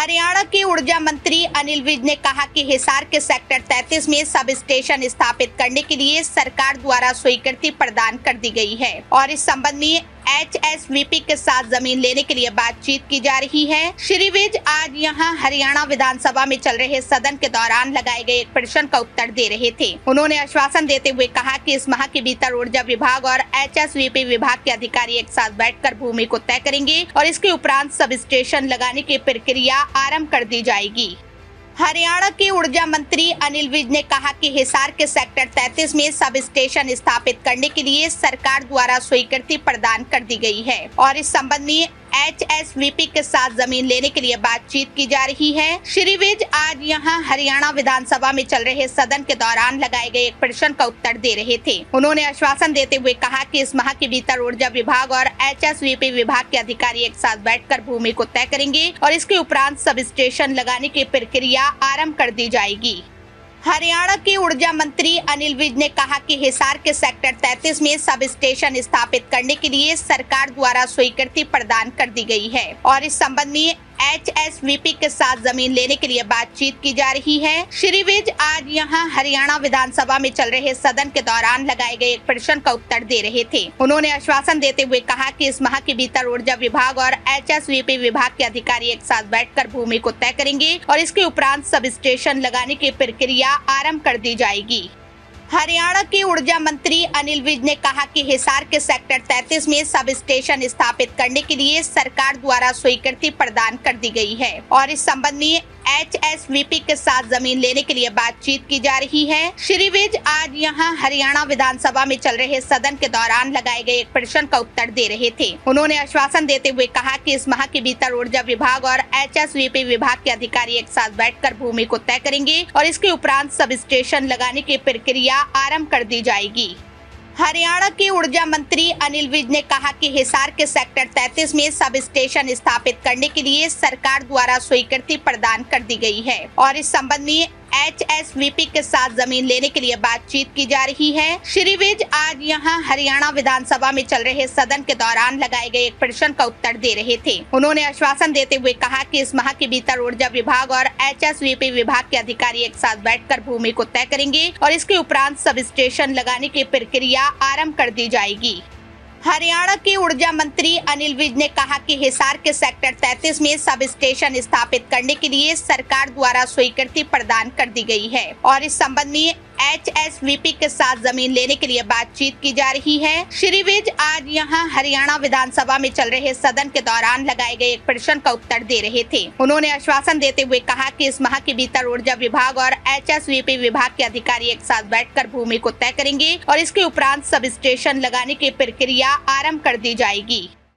हरियाणा के ऊर्जा मंत्री अनिल विज ने कहा कि हिसार के सेक्टर 33 में सब स्टेशन स्थापित करने के लिए सरकार द्वारा स्वीकृति प्रदान कर दी गई है और इस संबंध में HSVP के साथ जमीन लेने के लिए बातचीत की जा रही है। श्री विज आज यहां हरियाणा विधानसभा में चल रहे सदन के दौरान लगाए गए एक प्रश्न का उत्तर दे रहे थे। उन्होंने आश्वासन देते हुए कहा कि इस माह के भीतर ऊर्जा विभाग और HSVP विभाग के अधिकारी एक साथ बैठकर भूमि को तय करेंगे और इसके उपरांत सब स्टेशन लगाने की प्रक्रिया आरम्भ कर दी जाएगी। हरियाणा के ऊर्जा मंत्री अनिल विज ने कहा कि हिसार के सेक्टर 33 में सब स्टेशन स्थापित करने के लिए सरकार द्वारा स्वीकृति प्रदान कर दी गई है और इस संबंध में HSVP के साथ जमीन लेने के लिए बातचीत की जा रही है। श्री विज आज यहां हरियाणा विधानसभा में चल रहे सदन के दौरान लगाए गए एक प्रश्न का उत्तर दे रहे थे। उन्होंने आश्वासन देते हुए कहा कि इस माह के भीतर ऊर्जा विभाग और HSVP विभाग के अधिकारी एक साथ बैठकर भूमि को तय करेंगे और इसके उपरांत सब स्टेशन लगाने की प्रक्रिया आरम्भ कर दी जाएगी। हरियाणा के ऊर्जा मंत्री अनिल विज ने कहा कि हिसार के सेक्टर 33 में सब स्टेशन स्थापित करने के लिए सरकार द्वारा स्वीकृति प्रदान कर दी गई है और इस संबंध में HSVP के साथ जमीन लेने के लिए बातचीत की जा रही है। श्री विज आज यहां हरियाणा विधानसभा में चल रहे सदन के दौरान लगाए गए एक प्रश्न का उत्तर दे रहे थे। उन्होंने आश्वासन देते हुए कहा कि इस माह के भीतर ऊर्जा विभाग और HSVP विभाग के अधिकारी एक साथ बैठकर भूमि को तय करेंगे और इसके उपरांत सब स्टेशन लगाने की प्रक्रिया आरम्भ कर दी जाएगी। हरियाणा के ऊर्जा मंत्री अनिल विज ने कहा कि हिसार के सेक्टर 33 में सब स्टेशन स्थापित करने के लिए सरकार द्वारा स्वीकृति प्रदान कर दी गई है और इस संबंध में HSVP के साथ जमीन लेने के लिए बातचीत की जा रही है। श्री विज आज यहां हरियाणा विधानसभा में चल रहे सदन के दौरान लगाए गए एक प्रश्न का उत्तर दे रहे थे। उन्होंने आश्वासन देते हुए कहा कि इस माह के भीतर ऊर्जा विभाग और HSVP विभाग के अधिकारी एक साथ बैठकर भूमि को तय करेंगे और इसके उपरांत सब स्टेशन लगाने की प्रक्रिया आरम्भ कर दी जाएगी। हरियाणा के ऊर्जा मंत्री अनिल विज ने कहा कि हिसार के सेक्टर 33 में सब स्टेशन स्थापित करने के लिए सरकार द्वारा स्वीकृति प्रदान कर दी गई है और इस संबंध में HSVP के साथ जमीन लेने के लिए बातचीत की जा रही है। श्री विज आज यहां हरियाणा विधानसभा में चल रहे सदन के दौरान लगाए गए एक प्रश्न का उत्तर दे रहे थे। उन्होंने आश्वासन देते हुए कहा कि इस माह के भीतर ऊर्जा विभाग और HSVP विभाग के अधिकारी एक साथ बैठकर भूमि को तय करेंगे और इसके उपरांत सब स्टेशन लगाने की प्रक्रिया आरम्भ कर दी जाएगी। हरियाणा के ऊर्जा मंत्री अनिल विज ने कहा कि हिसार के सेक्टर 33 में सब स्टेशन स्थापित करने के लिए सरकार द्वारा स्वीकृति प्रदान कर दी गई है और इस संबंध में HSVP के साथ जमीन लेने के लिए बातचीत की जा रही है। श्री विज आज यहां हरियाणा विधानसभा में चल रहे सदन के दौरान लगाए गए एक प्रश्न का उत्तर दे रहे थे। उन्होंने आश्वासन देते हुए कहा कि इस माह के भीतर ऊर्जा विभाग और HSVP विभाग के अधिकारी एक साथ बैठकर भूमि को तय करेंगे और इसके उपरांत सब स्टेशन लगाने की प्रक्रिया आरम्भ कर दी जाएगी।